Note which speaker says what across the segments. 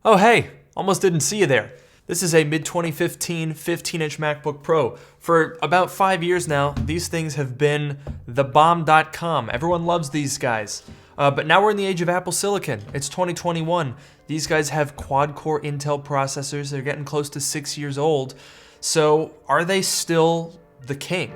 Speaker 1: Oh hey, almost didn't see you there. This is a mid-2015 15-inch MacBook Pro. For about 5 years now, these things have been the bomb.com. Everyone loves these guys. But now we're in the age of Apple Silicon. It's 2021. These guys have quad-core Intel processors. They're getting close to 6 years old. So are they still the king?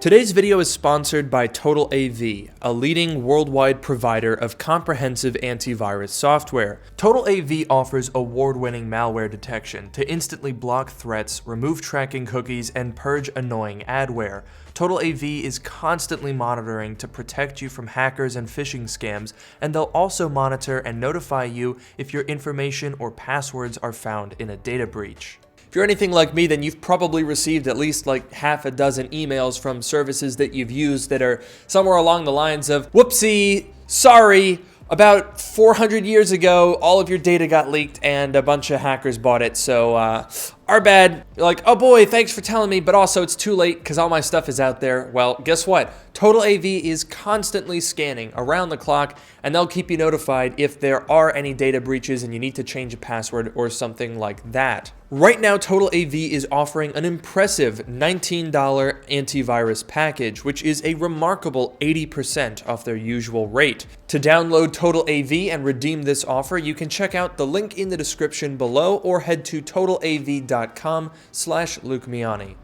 Speaker 1: Today's video is sponsored by Total AV, a leading worldwide provider of comprehensive antivirus software. Total AV offers award-winning malware detection to instantly block threats, remove tracking cookies, and purge annoying adware. Total AV is constantly monitoring to protect you from hackers and phishing scams, and they'll also monitor and notify you if your information or passwords are found in a data breach. If you're anything like me, then you've probably received at least like half a dozen emails from services that you've used that are somewhere along the lines of, whoopsie, sorry, about 400 years ago, all of your data got leaked and a bunch of hackers bought it, so our bad. You're like, oh boy, thanks for telling me, but also it's too late because all my stuff is out there. Well, guess what? Total AV is constantly scanning around the clock, and they'll keep you notified if there are any data breaches and you need to change a password or something like that. Right now, Total AV is offering an impressive $19 antivirus package, which is a remarkable 80% off their usual rate. To download Total AV and redeem this offer, you can check out the link in the description below or head to totalav.com/LukeMiani.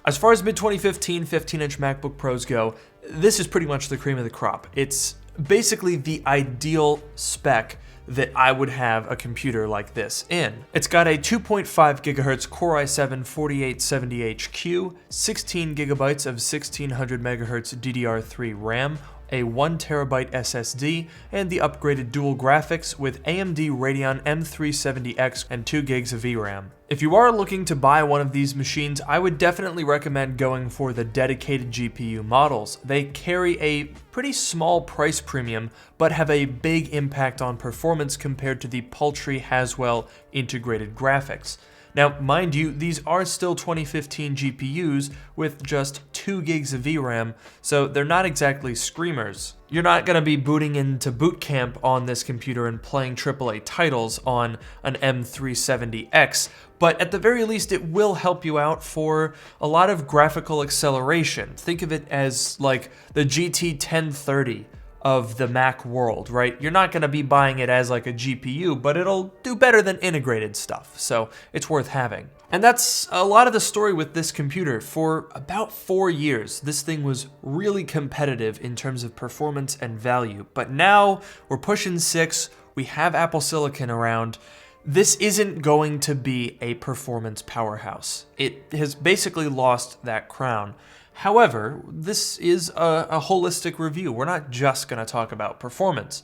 Speaker 1: As far as mid-2015 15-inch MacBook Pros go, this is pretty much the cream of the crop. It's basically the ideal spec that I would have a computer like this in. It's got a 2.5 GHz Core i7-4870HQ, 16 GB of 1600 MHz DDR3 RAM, a 1TB SSD, and the upgraded dual graphics with AMD Radeon M370X and 2 GB of VRAM. If you are looking to buy one of these machines, I would definitely recommend going for the dedicated GPU models. They carry a pretty small price premium, but have a big impact on performance compared to the paltry Haswell integrated graphics. Now, mind you, these are still 2015 GPUs with just 2 gigs of VRAM, so they're not exactly screamers. You're not going to be booting into boot camp on this computer and playing AAA titles on an M370X, but at the very least it will help you out for a lot of graphical acceleration. Think of it as like the GT 1030 of the Mac world, right? You're not going to be buying it as like a GPU, but it'll do better than integrated stuff, so it's worth having. And that's a lot of the story with this computer. For about 4 years, this thing was really competitive in terms of performance and value, but now we're pushing 6, we have Apple Silicon around. This isn't going to be a performance powerhouse. It has basically lost that crown. However, this is a holistic review. We're not just going to talk about performance.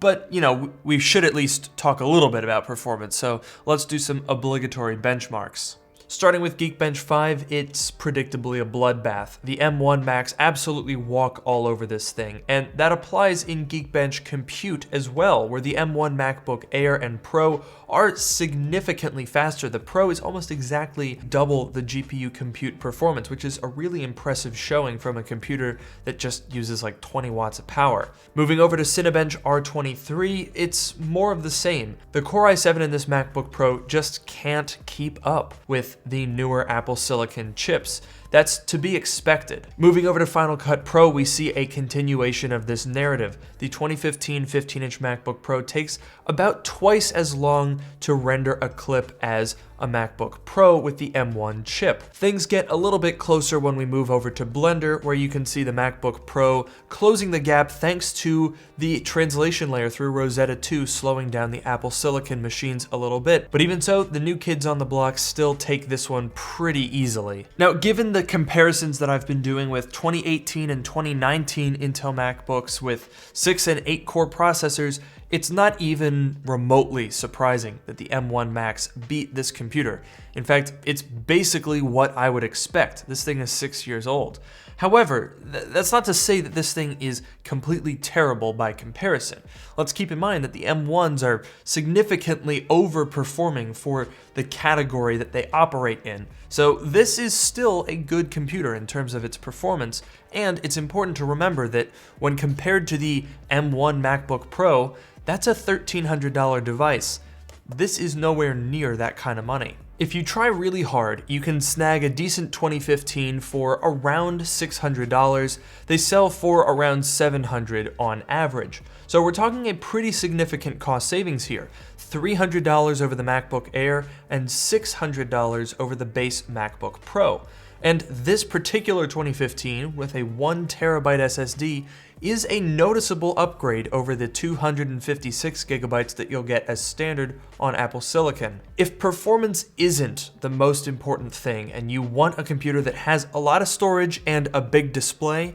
Speaker 1: But, you know, we should at least talk a little bit about performance, so let's do some obligatory benchmarks. Starting with Geekbench 5, it's predictably a bloodbath. The M1 Macs absolutely walk all over this thing, and that applies in Geekbench Compute as well, where the M1 MacBook Air and Pro are significantly faster. The Pro is almost exactly double the GPU compute performance, which is a really impressive showing from a computer that just uses like 20 watts of power. Moving over to Cinebench R23, it's more of the same. The Core i7 in this MacBook Pro just can't keep up with the newer Apple Silicon chips. That's to be expected. Moving over to Final Cut Pro, we see a continuation of this narrative. The 2015 15-inch MacBook Pro takes about twice as long to render a clip as a MacBook Pro with the M1 chip. Things get a little bit closer when we move over to Blender, where you can see the MacBook Pro closing the gap thanks to the translation layer through Rosetta 2 slowing down the Apple Silicon machines a little bit. But even so, the new kids on the block still take this one pretty easily. Now, given the comparisons that I've been doing with 2018 and 2019 Intel MacBooks with 6 and 8 core processors, It's not even remotely surprising that the M1 Max beat this computer. In fact, it's basically what I would expect. This thing is 6 years old. However, that's not to say that this thing is completely terrible by comparison. Let's keep in mind that the M1s are significantly overperforming for the category that they operate in. So this is still a good computer in terms of its performance, and it's important to remember that when compared to the M1 MacBook Pro, that's a $1,300 device. This is nowhere near that kind of money. If you try really hard, you can snag a decent 2015 for around $600. They sell for around $700 on average. So we're talking a pretty significant cost savings here. $300 over the MacBook Air and $600 over the base MacBook Pro. And this particular 2015 with a 1 terabyte SSD is a noticeable upgrade over the 256 gigabytes that you'll get as standard on Apple Silicon. If performance isn't the most important thing and you want a computer that has a lot of storage and a big display,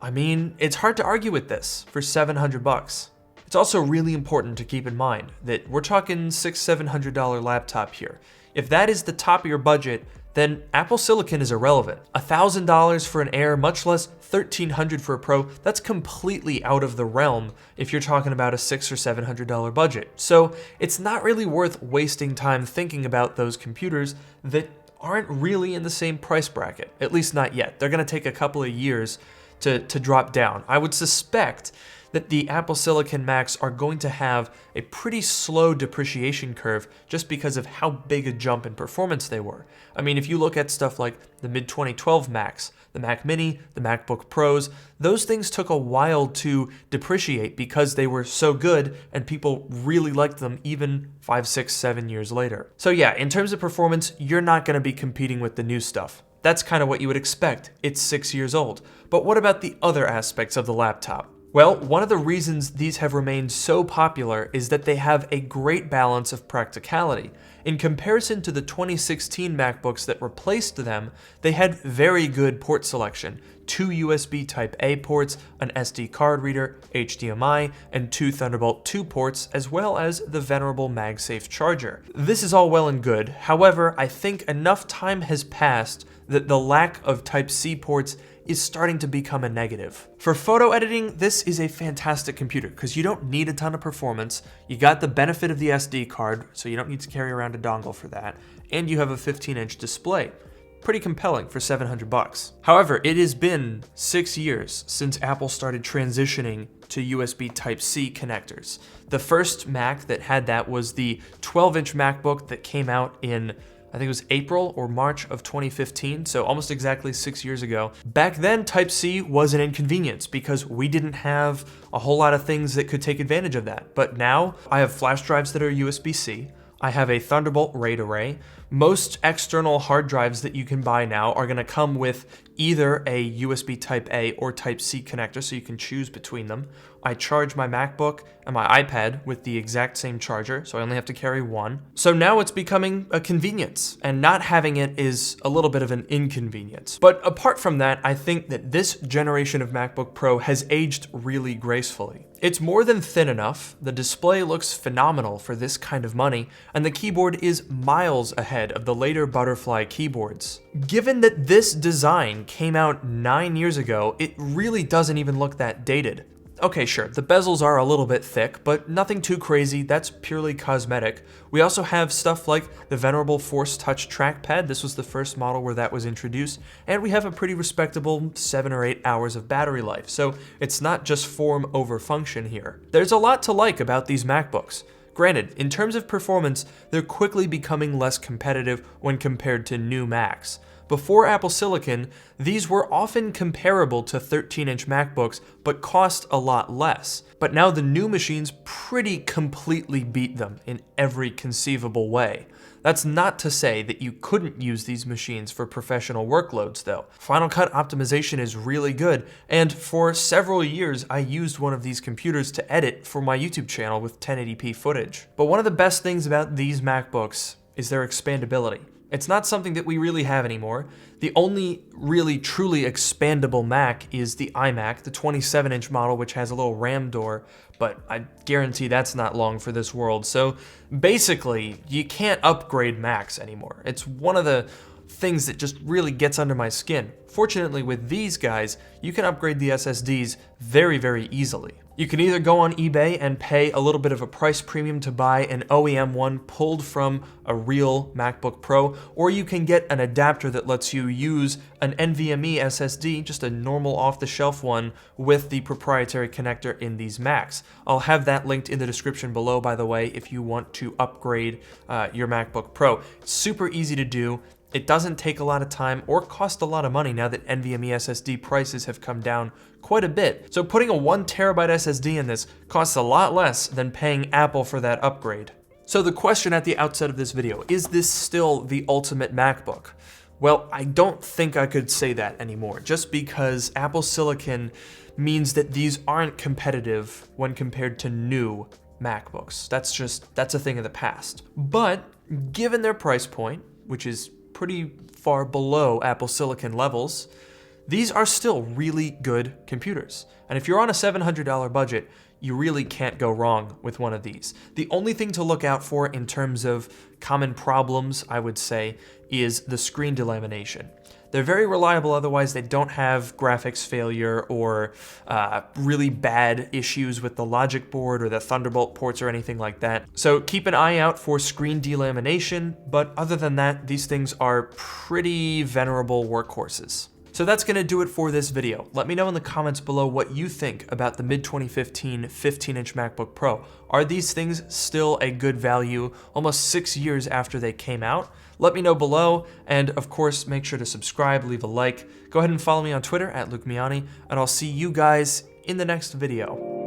Speaker 1: I mean, it's hard to argue with this for $700. It's also really important to keep in mind that we're talking $600-700 laptop here. If that is the top of your budget, then Apple Silicon is irrelevant. $1,000 for an Air, much less $1,300 for a Pro, that's completely out of the realm if you're talking about a $600 or $700 budget. So it's not really worth wasting time thinking about those computers that aren't really in the same price bracket, at least not yet. They're gonna take a couple of years to drop down. I would suspect that the Apple Silicon Macs are going to have a pretty slow depreciation curve just because of how big a jump in performance they were. I mean, if you look at stuff like the mid-2012 Macs, the Mac Mini, the MacBook Pros, those things took a while to depreciate because they were so good and people really liked them even 5, 6, 7 years later. So yeah, in terms of performance, you're not going to be competing with the new stuff. That's kind of what you would expect. It's 6 years old. But what about the other aspects of the laptop? Well, one of the reasons these have remained so popular is that they have a great balance of practicality. In comparison to the 2016 MacBooks that replaced them, they had very good port selection. 2 USB Type-A ports, an SD card reader, HDMI, and 2 Thunderbolt 2 ports, as well as the venerable MagSafe charger. This is all well and good. However, I think enough time has passed that the lack of Type-C ports is starting to become a negative. For photo editing, this is a fantastic computer because you don't need a ton of performance, you got the benefit of the SD card, so you don't need to carry around a dongle for that, and you have a 15-inch display. Pretty compelling for $700. However, it has been 6 years since Apple started transitioning to USB Type-C connectors. The first Mac that had that was the 12-inch MacBook that came out in, I think it was April or March of 2015, so almost exactly 6 years ago. Back then, Type-C was an inconvenience because we didn't have a whole lot of things that could take advantage of that. But now, I have flash drives that are USB-C, I have a Thunderbolt RAID array. Most external hard drives that you can buy now are gonna come with either a USB Type-A or Type-C connector, so you can choose between them. I charge my MacBook and my iPad with the exact same charger, so I only have to carry one. So now it's becoming a convenience, and not having it is a little bit of an inconvenience. But apart from that, I think that this generation of MacBook Pro has aged really gracefully. It's more than thin enough, the display looks phenomenal for this kind of money, and the keyboard is miles ahead of the later Butterfly keyboards. Given that this design came out 9 years ago, it really doesn't even look that dated. Okay, sure, the bezels are a little bit thick, but nothing too crazy, that's purely cosmetic. We also have stuff like the venerable Force Touch trackpad, this was the first model where that was introduced, and we have a pretty respectable 7 or 8 hours of battery life, so it's not just form over function here. There's a lot to like about these MacBooks. Granted, in terms of performance, they're quickly becoming less competitive when compared to new Macs. Before Apple Silicon, these were often comparable to 13-inch MacBooks, but cost a lot less. But now the new machines pretty completely beat them in every conceivable way. That's not to say that you couldn't use these machines for professional workloads though. Final Cut optimization is really good, and for several years I used one of these computers to edit for my YouTube channel with 1080p footage. But one of the best things about these MacBooks is their expandability. It's not something that we really have anymore. The only really truly expandable Mac is the iMac, the 27-inch model, which has a little RAM door, but I guarantee that's not long for this world. So basically, you can't upgrade Macs anymore. It's one of the things that just really gets under my skin. Fortunately, with these guys, you can upgrade the SSDs very, very easily. You can either go on eBay and pay a little bit of a price premium to buy an OEM one pulled from a real MacBook Pro, or you can get an adapter that lets you use an NVMe SSD, just a normal off-the-shelf one, with the proprietary connector in these Macs. I'll have that linked in the description below, by the way, if you want to upgrade your MacBook Pro. It's super easy to do. It doesn't take a lot of time or cost a lot of money now that NVMe SSD prices have come down quite a bit. So putting a 1 terabyte SSD in this costs a lot less than paying Apple for that upgrade. So the question at the outset of this video, is this still the ultimate MacBook? Well, I don't think I could say that anymore, just because Apple Silicon means that these aren't competitive when compared to new MacBooks. That's a thing of the past. But given their price point, which is pretty far below Apple Silicon levels, these are still really good computers. And if you're on a $700 budget, you really can't go wrong with one of these. The only thing to look out for in terms of common problems, I would say, is the screen delamination. They're very reliable, otherwise they don't have graphics failure or really bad issues with the logic board or the Thunderbolt ports or anything like that. So keep an eye out for screen delamination, but other than that, these things are pretty venerable workhorses. So that's gonna do it for this video. Let me know in the comments below what you think about the mid-2015 15-inch MacBook Pro. Are these things still a good value almost 6 years after they came out? Let me know below, and of course, make sure to subscribe, leave a like. Go ahead and follow me on Twitter at LukeMiani, and I'll see you guys in the next video.